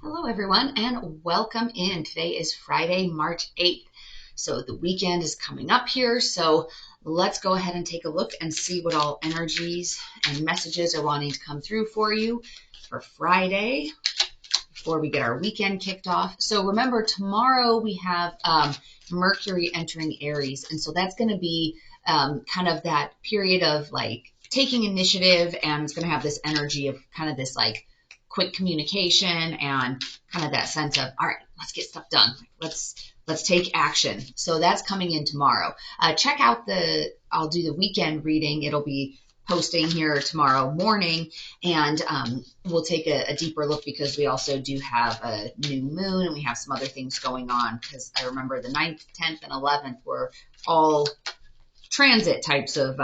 Hello, everyone, and welcome in. Today is Friday, March 8th. So the weekend is coming up here. So let's go ahead and take a look and see what all energies and messages are wanting to come through for you for Friday before we get our weekend kicked off. So remember, tomorrow we have Mercury entering Aries. And so that's going to be kind of that period of like taking initiative, and it's going to have this energy of kind of this like quick communication and kind of that sense of, all right, let's get stuff done. Let's take action. So that's coming in tomorrow. Check out I'll do the weekend reading. It'll be posting here tomorrow morning, and we'll take a deeper look because we also do have a new moon and we have some other things going on, because I remember the 9th, 10th, and 11th were all transit types of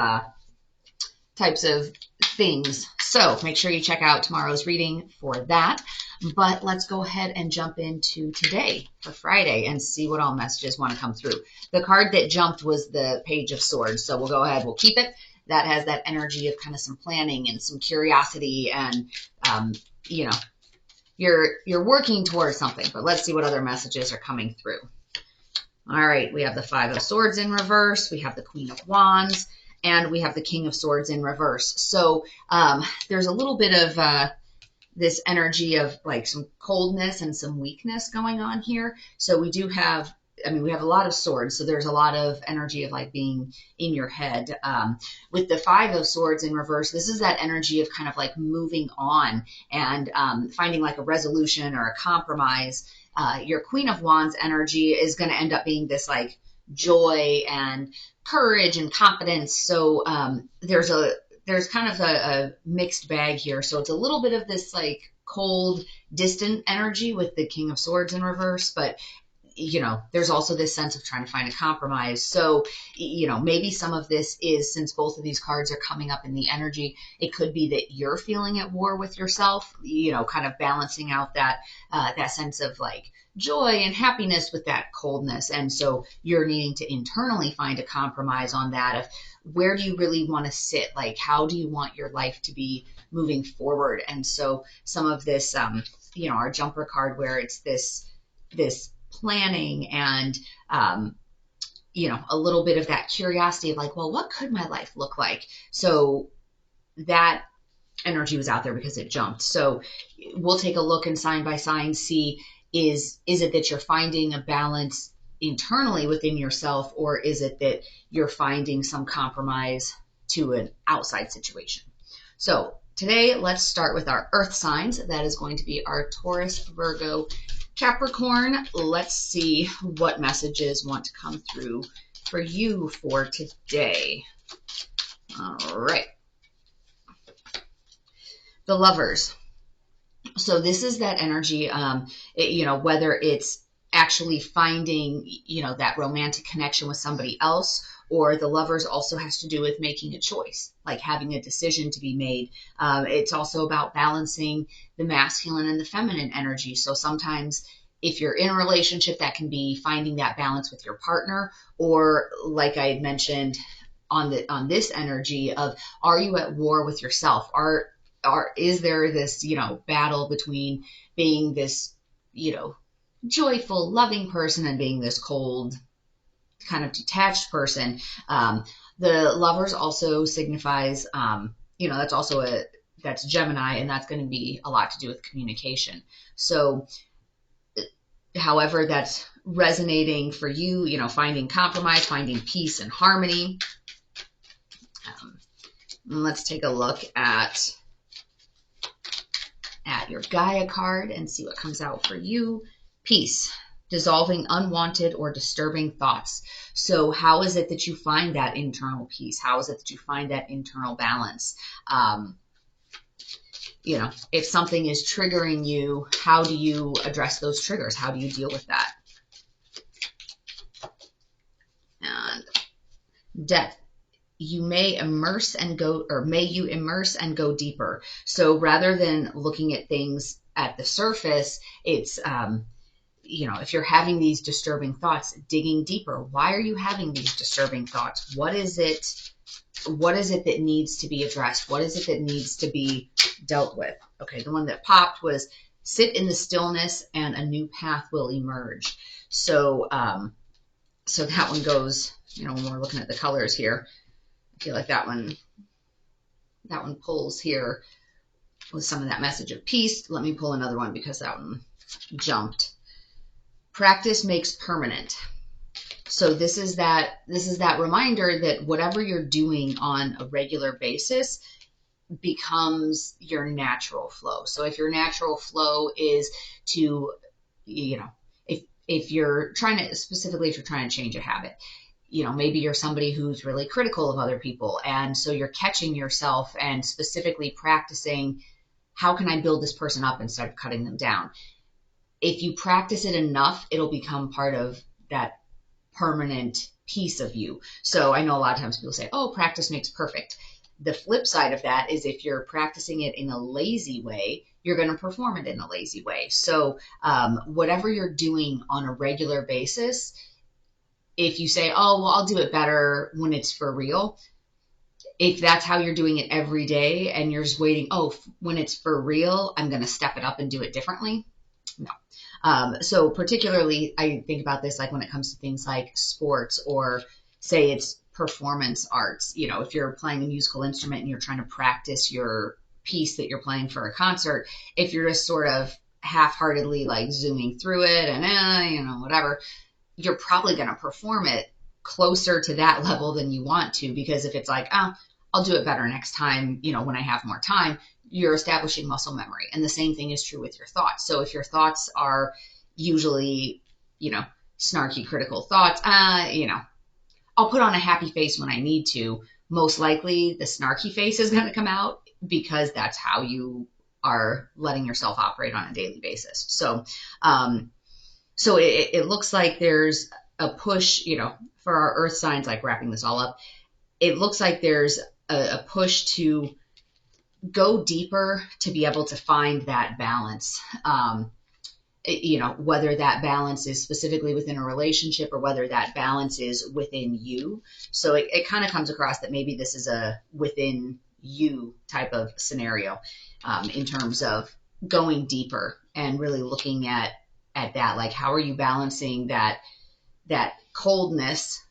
things. So make sure you check out tomorrow's reading for that. But let's go ahead and jump into today for Friday and see what all messages want to come through. The card that jumped was the Page of Swords. So we'll go ahead, we'll keep it. That has that energy of kind of some planning and some curiosity, and you're working towards something. But let's see what other messages are coming through. All right, we have the Five of Swords in reverse. We have the Queen of Wands. And we have the King of Swords in reverse. So there's a little bit of this energy of like some coldness and some weakness going on here. So we do have, we have a lot of swords. So there's a lot of energy of like being in your head. With the Five of Swords in reverse, this is that energy of kind of like moving on and finding like a resolution or a compromise. Your Queen of Wands energy is going to end up being this like joy and courage and confidence. So there's kind of a mixed bag here. So it's a little bit of this like cold, distant energy with the King of Swords in reverse, but there's also this sense of trying to find a compromise. So, maybe some of this is, since both of these cards are coming up in the energy, it could be that you're feeling at war with yourself, kind of balancing out that sense of like joy and happiness with that coldness. And so you're needing to internally find a compromise on that of where do you really want to sit? Like, how do you want your life to be moving forward? And so some of this, our jumper card, where it's this planning and, a little bit of that curiosity of like, well, what could my life look like? So that energy was out there because it jumped. So we'll take a look and sign by sign see, is it that you're finding a balance internally within yourself, or is it that you're finding some compromise to an outside situation? So today, let's start with our earth signs. That is going to be our Taurus, Virgo, Capricorn. Let's see what messages want to come through for you for today. All right. The Lovers. So this is that energy, whether it's actually finding, that romantic connection with somebody else, or the Lovers also has to do with making a choice, like having a decision to be made. It's also about balancing the masculine and the feminine energy. So sometimes if you're in a relationship, that can be finding that balance with your partner, or like I had mentioned on this energy of, are you at war with yourself? Is there this, battle between being this, joyful, loving person and being this cold, kind of detached person? The Lovers also signifies, that's Gemini, and that's going to be a lot to do with communication. So however that's resonating for you, finding compromise, finding peace and harmony. Let's take a look at your Gaia card and see what comes out for you. Peace, dissolving unwanted or disturbing thoughts. So how is it that you find that internal peace? How is it that you find that internal balance? If something is triggering you, how do you address those triggers? How do you deal with that? And Death. May you immerse and go deeper. So rather than looking at things at the surface, it's, if you're having these disturbing thoughts, digging deeper. Why are you having these disturbing thoughts? What is it that needs to be addressed? What is it that needs to be dealt with? Okay, the one that popped was Sit in the stillness and a new path will emerge. So, so that one goes, you know, when we're looking at the colors here, I feel like that one pulls here with some of that message of peace. Let me pull another one because that one jumped. Practice makes permanent. So this is that reminder that whatever you're doing on a regular basis becomes your natural flow. So if your natural flow is to, you know, if you're trying to, specifically if you're trying to change a habit, you know, maybe you're somebody who's really critical of other people. And so you're catching yourself and specifically practicing, how can I build this person up instead of cutting them down? If you practice it enough, it'll become part of that permanent piece of you. So I know a lot of times people say, oh, practice makes perfect. The flip side of that is if you're practicing it in a lazy way, you're going to perform it in a lazy way. So whatever you're doing on a regular basis, if you say, oh, well, I'll do it better when it's for real, if that's how you're doing it every day and you're just waiting, oh, when it's for real, I'm going to step it up and do it differently. No. So particularly, I think about this like when it comes to things like sports, or say it's performance arts. You know, if you're playing a musical instrument and you're trying to practice your piece that you're playing for a concert, if you're just sort of half-heartedly like zooming through it and, you know, whatever, you're probably going to perform it closer to that level than you want to, because if it's like, oh, I'll do it better next time, you know, when I have more time, you're establishing muscle memory. And the same thing is true with your thoughts. So if your thoughts are usually, you know, snarky, critical thoughts, you know, I'll put on a happy face when I need to. Most likely the snarky face is going to come out because that's how you are letting yourself operate on a daily basis. So, so it looks like there's a push, you know, for our earth signs, like wrapping this all up, it looks like there's a push to go deeper to be able to find that balance. You know, whether that balance is specifically within a relationship or whether that balance is within you. So it kind of comes across that maybe this is a within you type of scenario, in terms of going deeper and really looking at that, like how are you balancing that coldness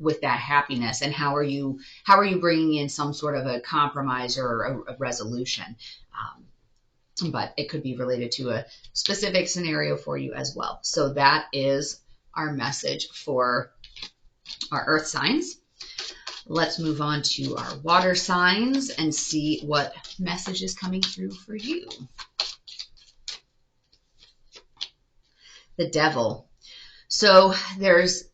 with that happiness, and how are you bringing in some sort of a compromise or a resolution. But it could be related to a specific scenario for you as well. So that is our message for our earth signs. Let's move on to our water signs and see what message is coming through for you. The Devil. So there's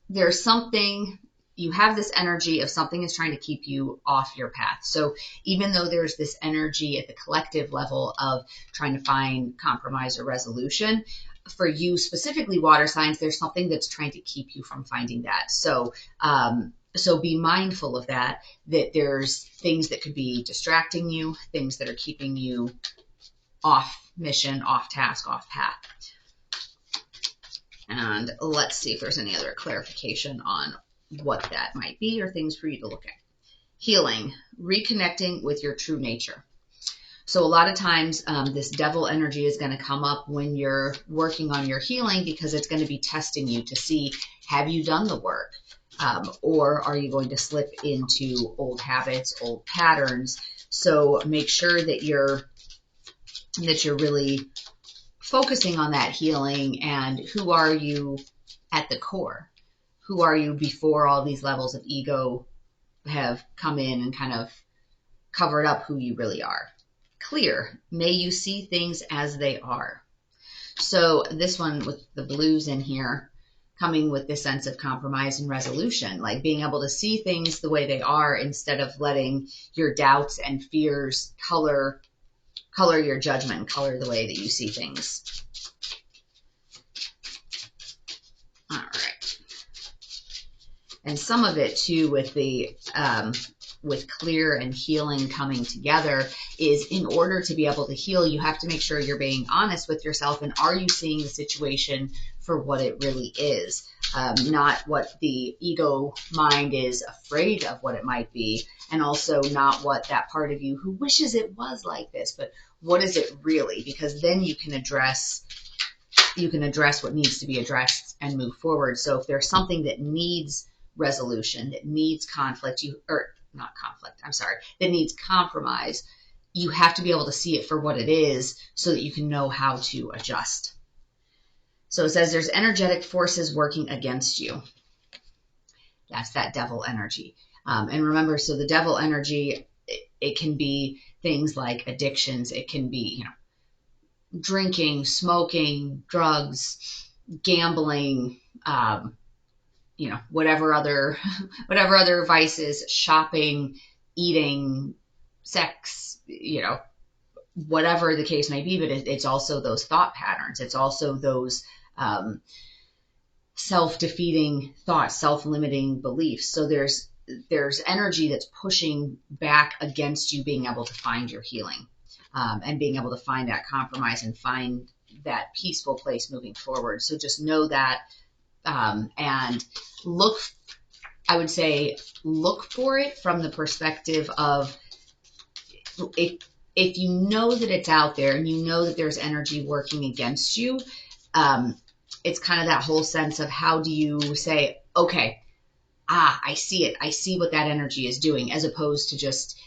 something, you have this energy of something is trying to keep you off your path. So even though there's this energy at the collective level of trying to find compromise or resolution, for you specifically water signs, there's something that's trying to keep you from finding that. So so be mindful of that there's things that could be distracting you, things that are keeping you off mission, off task, off path. And let's see if there's any other clarification on what that might be or things for you to look at. Healing, reconnecting with your true nature. So a lot of times this devil energy is going to come up when you're working on your healing, because it's going to be testing you to see, have you done the work? Or are you going to slip into old habits, old patterns? So make sure that you're really focusing on that healing, and who are you at the core? Who are you before all these levels of ego have come in and kind of covered up who you really are? Clear. May you see things as they are. So this one with the blues in here, coming with this sense of compromise and resolution, like being able to see things the way they are instead of letting your doubts and fears color your judgment, color the way that you see things. All right. And some of it too with the with clear and healing coming together is, in order to be able to heal, you have to make sure you're being honest with yourself, and are you seeing the situation for what it really is, not what the ego mind is afraid of what it might be, and also not what that part of you who wishes it was like this, but what is it really? Because then you can address what needs to be addressed and move forward. So if there's something that needs resolution, that needs conflict, that needs compromise, you have to be able to see it for what it is so that you can know how to adjust. So it says there's energetic forces working against you. That's that devil energy. And remember, so the devil energy, it can be things like addictions. It can be, drinking, smoking, drugs, gambling, whatever other vices, shopping, eating, sex, whatever the case may be. But it's also those thought patterns. It's also those self-defeating thoughts, self-limiting beliefs. So there's energy that's pushing back against you being able to find your healing, and being able to find that compromise and find that peaceful place moving forward. So just know that, and look for it from the perspective of, if you know that it's out there and you know that there's energy working against you, it's kind of that whole sense of, how do you say, okay, I see it. I see what that energy is doing, as opposed to just,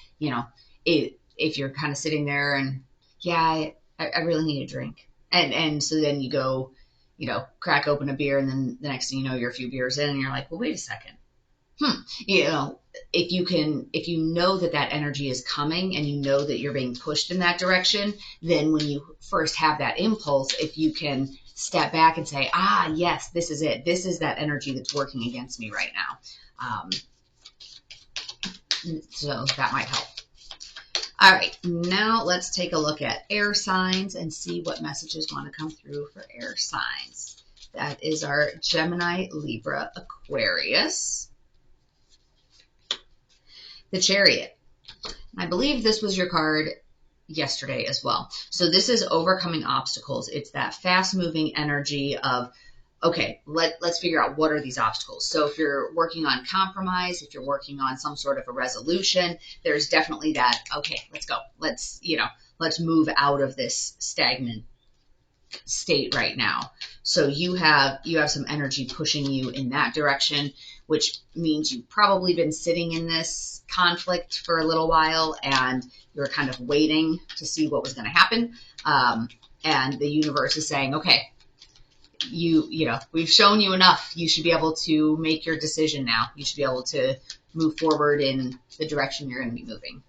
if you're kind of sitting there and, I really need a drink. And so then you go, crack open a beer, and then the next thing you know, you're a few beers in and you're like, well, wait a second. If you know that energy is coming and you know that you're being pushed in that direction, then when you first have that impulse, if you can step back and say, yes, this is it. This is that energy that's working against me right now. So that might help. All right, now let's take a look at air signs and see what messages want to come through for air signs. That is our Gemini, Libra, Aquarius. The Chariot. I believe this was your card yesterday as well. So this is overcoming obstacles. It's that fast-moving energy of, okay, let's figure out what are these obstacles. So if you're working on compromise, if you're working on some sort of a resolution, there's definitely that, okay, let's go. Let's move out of this stagnant state right now. So you have some energy pushing you in that direction, which means you've probably been sitting in this conflict for a little while and you're kind of waiting to see what was going to happen. And the universe is saying, okay, we've shown you enough. You should be able to make your decision now. You should be able to move forward in the direction you're going to be moving.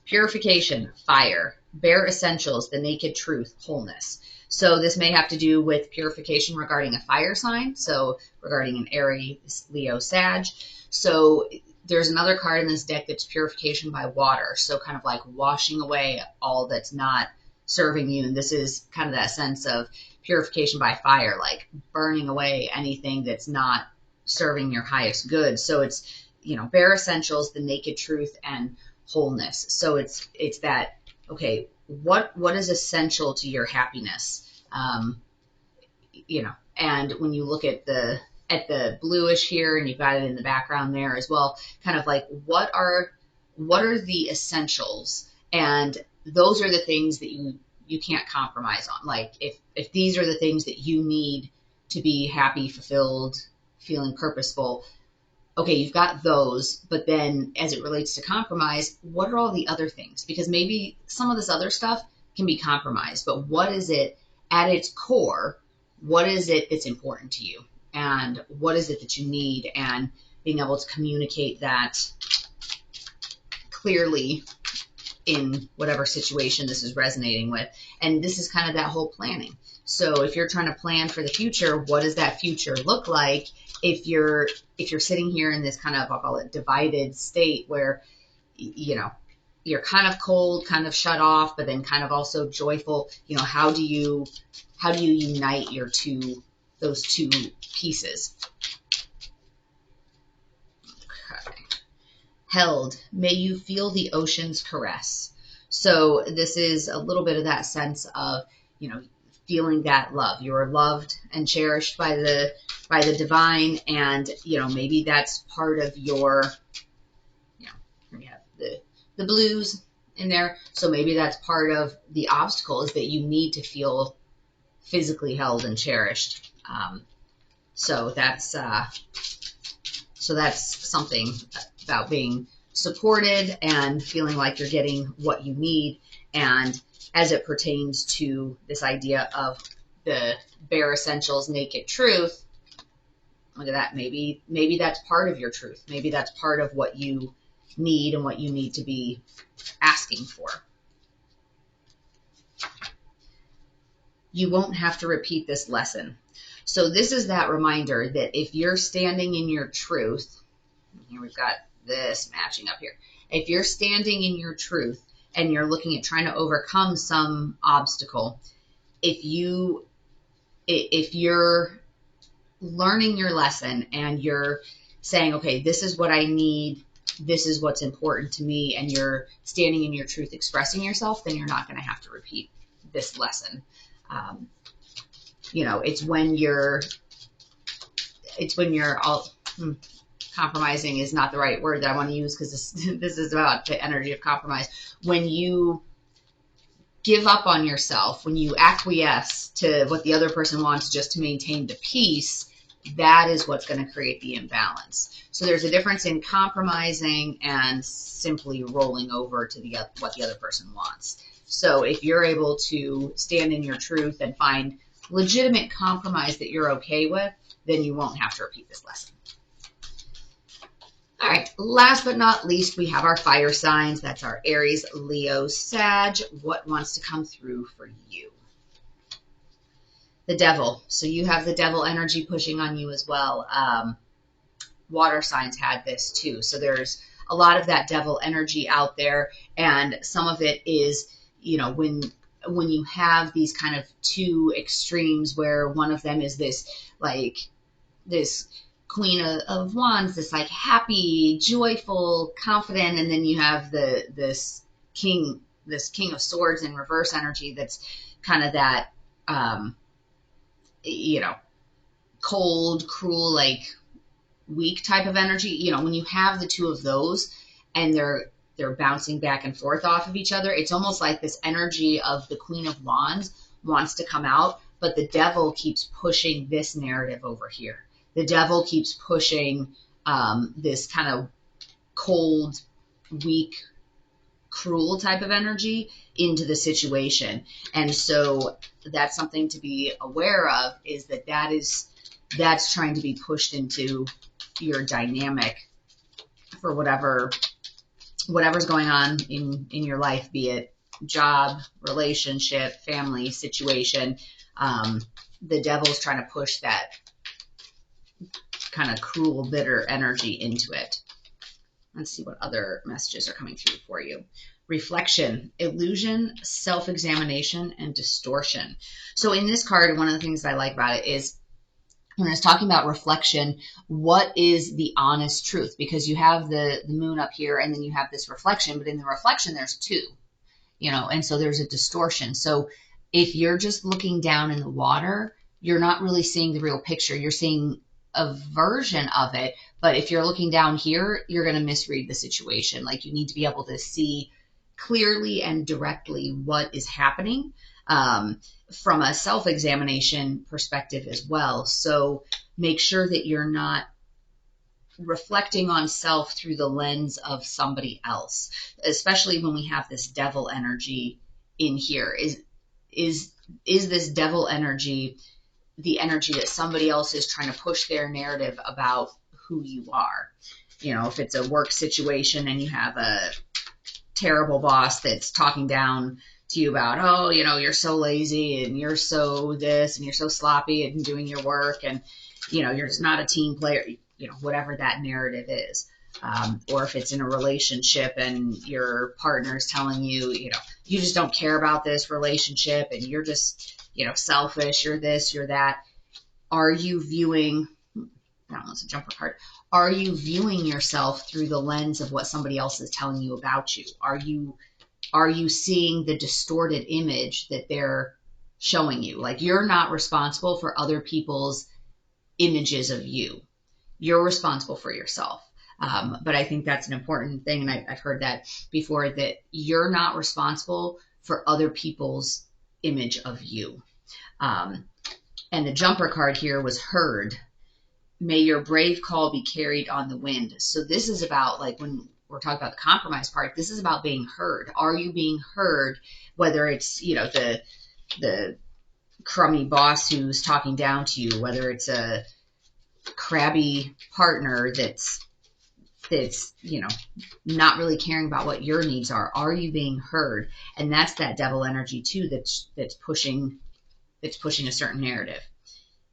Purification, fire, bare essentials, the naked truth, wholeness. So this may have to do with purification regarding a fire sign. So regarding an Aries, Leo, Sag. So there's another card in this deck that's purification by water. So kind of like washing away all that's not serving you. And this is kind of that sense of purification by fire, like burning away anything that's not serving your highest good. So it's, bare essentials, the naked truth, and wholeness. So it's that, okay, what is essential to your happiness? And when you look at the bluish here, and you've got it in the background there as well, kind of like, what are the essentials? And those are the things that you can't compromise on. Like if these are the things that you need to be happy, fulfilled, feeling purposeful, okay, you've got those, but then as it relates to compromise, what are all the other things? Because maybe some of this other stuff can be compromised, but what is it at its core? What is it that's important to you? And what is it that you need? And being able to communicate that clearly in whatever situation this is resonating with. And this is kind of that whole planning. So if you're trying to plan for the future, what does that future look like? If you're sitting here in this kind of, I'll call it divided state where, you're kind of cold, kind of shut off, but then kind of also joyful, how do you unite those two pieces? Okay. Held, may you feel the ocean's caress. So this is a little bit of that sense of, feeling that love. You are loved and cherished by the divine, and maybe that's part of your, here we have the blues, in there. So maybe that's part of the obstacle, is that you need to feel physically held and cherished. So that's something about being supported and feeling like you're getting what you need. And as it pertains to this idea of the bare essentials, naked truth, look at that. Maybe that's part of your truth. Maybe that's part of what you need and what you need to be asking for. You won't have to repeat this lesson. So this is that reminder that if you're standing in your truth, here we've got this matching up here. If you're standing in your truth and you're looking at trying to overcome some obstacle, if you're learning your lesson and you're saying, okay, this is what I need, this is what's important to me, and you're standing in your truth, expressing yourself, then you're not going to have to repeat this lesson. It's when you're all compromising is not the right word that I want to use, because this is about the energy of compromise. When you give up on yourself, when you acquiesce to what the other person wants just to maintain the peace, that is what's going to create the imbalance. So there's a difference in compromising and simply rolling over to what the other person wants. So if you're able to stand in your truth and find legitimate compromise that you're okay with, then you won't have to repeat this lesson. All right, last but not least, we have our fire signs. That's our Aries, Leo, Sag. What wants to come through for you? The devil. So you have the devil energy pushing on you as well. Water signs had this too. So there's a lot of that devil energy out there, and some of it is, when you have these kind of two extremes where one of them is this Queen of Wands, this like happy, joyful, confident, and then you have this King of Swords in reverse energy that's kind of that cold, cruel, like weak type of energy. When you have the two of those and they're bouncing back and forth off of each other, it's almost like this energy of the Queen of Wands wants to come out, but the devil keeps pushing this narrative over here. The devil keeps pushing this kind of cold, weak, cruel type of energy into the situation. And so that's something to be aware of, is that's trying to be pushed into your dynamic for whatever's going on in your life, be it job, relationship, family situation. The devil's trying to push that kind of cruel, bitter energy into it. Let's see what other messages are coming through for you. Reflection, illusion, self-examination, and distortion. So in this card, one of the things that I like about it is when it's talking about reflection, what is the honest truth? Because you have the moon up here and then you have this reflection, but in the reflection, there's two, and so there's a distortion. So if you're just looking down in the water, you're not really seeing the real picture. You're seeing a version of it, but if you're looking down here, you're going to misread the situation. Like, you need to be able to see clearly and directly what is happening from a self-examination perspective as well. So make sure that you're not reflecting on self through the lens of somebody else, especially when we have this devil energy in here. Is this devil energy the energy that somebody else is trying to push their narrative about who you are? If it's a work situation and you have a terrible boss that's talking down to you about, oh, you're so lazy and you're so this and you're so sloppy and doing your work and, you're just not a team player, whatever that narrative is. Or if it's in a relationship and your partner's telling you, you just don't care about this relationship and you're just, selfish, you're this, you're that. Are you viewing, that one's a jumper card. Are you viewing yourself through the lens of what somebody else is telling you about you? Are you seeing the distorted image that they're showing you? Like, you're not responsible for other people's images of you. You're responsible for yourself. But I think that's an important thing. And I've heard that before, that you're not responsible for other people's image of you. And the jumper card here was heard. May your brave call be carried on the wind. So this is about, like, when we're talking about the compromise part, this is about being heard. Are you being heard? Whether it's, the crummy boss who's talking down to you, whether it's a crabby partner that's not really caring about what your needs are. Are you being heard? And that's that devil energy too, that's pushing a certain narrative.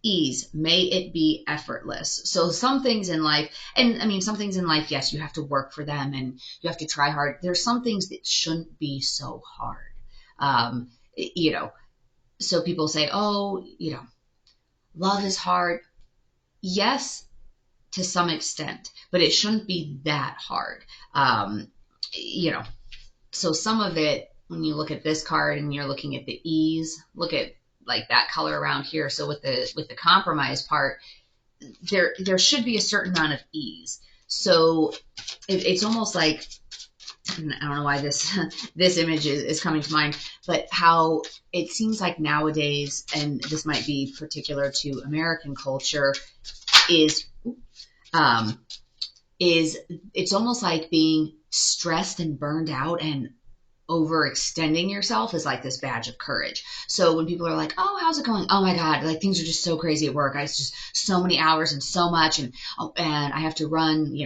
Ease, may it be effortless. So some things in life, yes, you have to work for them and you have to try hard. There's some things that shouldn't be so hard. So people say, oh, love is hard. Yes, to some extent, but it shouldn't be that hard. So some of it, when you look at this card and you're looking at the ease, look at like that color around here. So with the compromise part, there should be a certain amount of ease. So it's almost like, I don't know why this image is coming to mind, but how it seems like nowadays, and this might be particular to American culture, is it's almost like being stressed and burned out and overextending yourself is like this badge of courage. So when people are like, oh, how's it going? Oh my God, like things are just so crazy at work. It's just so many hours and so much. And I have to run,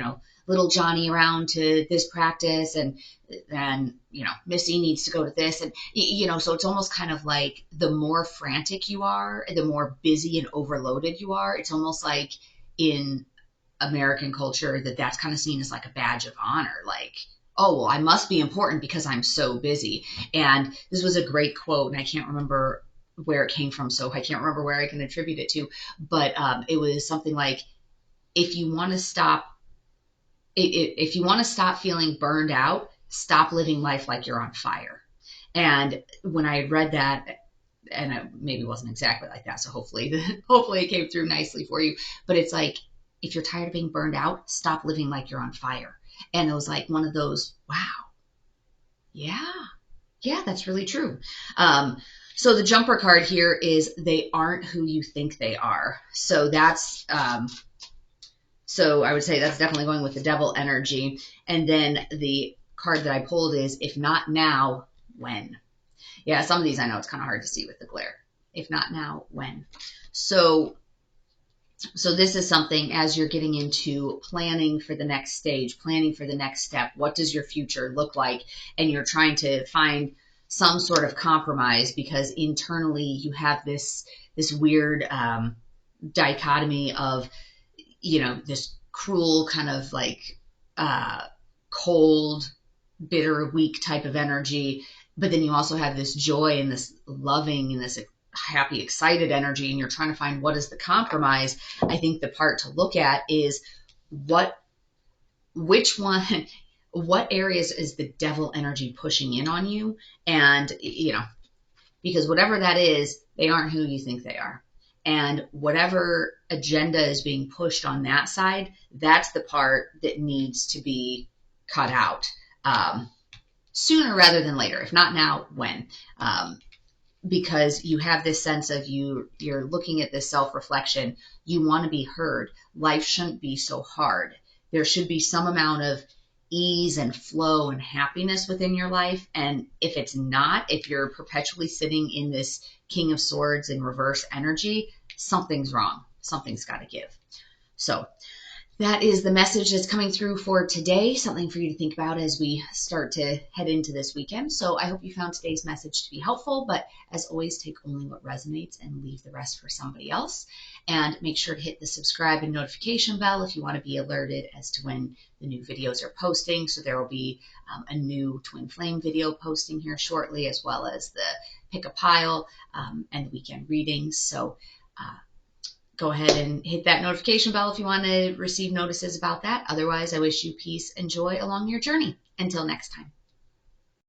little Johnny around to this practice and Missy needs to go to this. And, so it's almost kind of like the more frantic you are, the more busy and overloaded you are. It's almost like in American culture that's kind of seen as like a badge of honor. Like, oh, well, I must be important because I'm so busy. And this was a great quote, and I can't remember where it came from, so I can't remember where I can attribute it to. But it was something like, if you want to stop feeling burned out, stop living life like you're on fire. And when I read that, and it maybe wasn't exactly like that, so hopefully it came through nicely for you. But it's like, if you're tired of being burned out, stop living like you're on fire. And it was like one of those, wow, yeah, that's really true. So the jumper card here is, they aren't who you think they are. So that's, so I would say that's definitely going with the devil energy. And then the card that I pulled is, if not now, when? Yeah, some of these I know it's kind of hard to see with the glare. If not now, when? So this is something, as you're getting into planning for the next stage, planning for the next step, what does your future look like? And you're trying to find some sort of compromise, because internally you have this weird dichotomy of, this cruel kind of like cold, bitter, weak type of energy. But then you also have this joy and this loving and this happy, excited energy, and you're trying to find what is the compromise. I think the part to look at is what areas is the devil energy pushing in on you? And, because whatever that is, they aren't who you think they are. And whatever agenda is being pushed on that side, that's the part that needs to be cut out sooner rather than later. If not now, when? Because you have this sense of you're looking at this self-reflection. You want to be heard. Life shouldn't be so hard. There should be some amount of ease and flow and happiness within your life. And if it's not, if you're perpetually sitting in this King of Swords in reverse energy, something's wrong. Something's got to give. So that is the message that's coming through for today. Something for you to think about as we start to head into this weekend. So I hope you found today's message to be helpful, but as always, take only what resonates and leave the rest for somebody else. And make sure to hit the subscribe and notification bell if you want to be alerted as to when the new videos are posting. So there will be a new twin flame video posting here shortly, as well as the pick a pile and weekend readings. So go ahead and hit that notification bell if you want to receive notices about that. Otherwise, I wish you peace and joy along your journey. Until next time.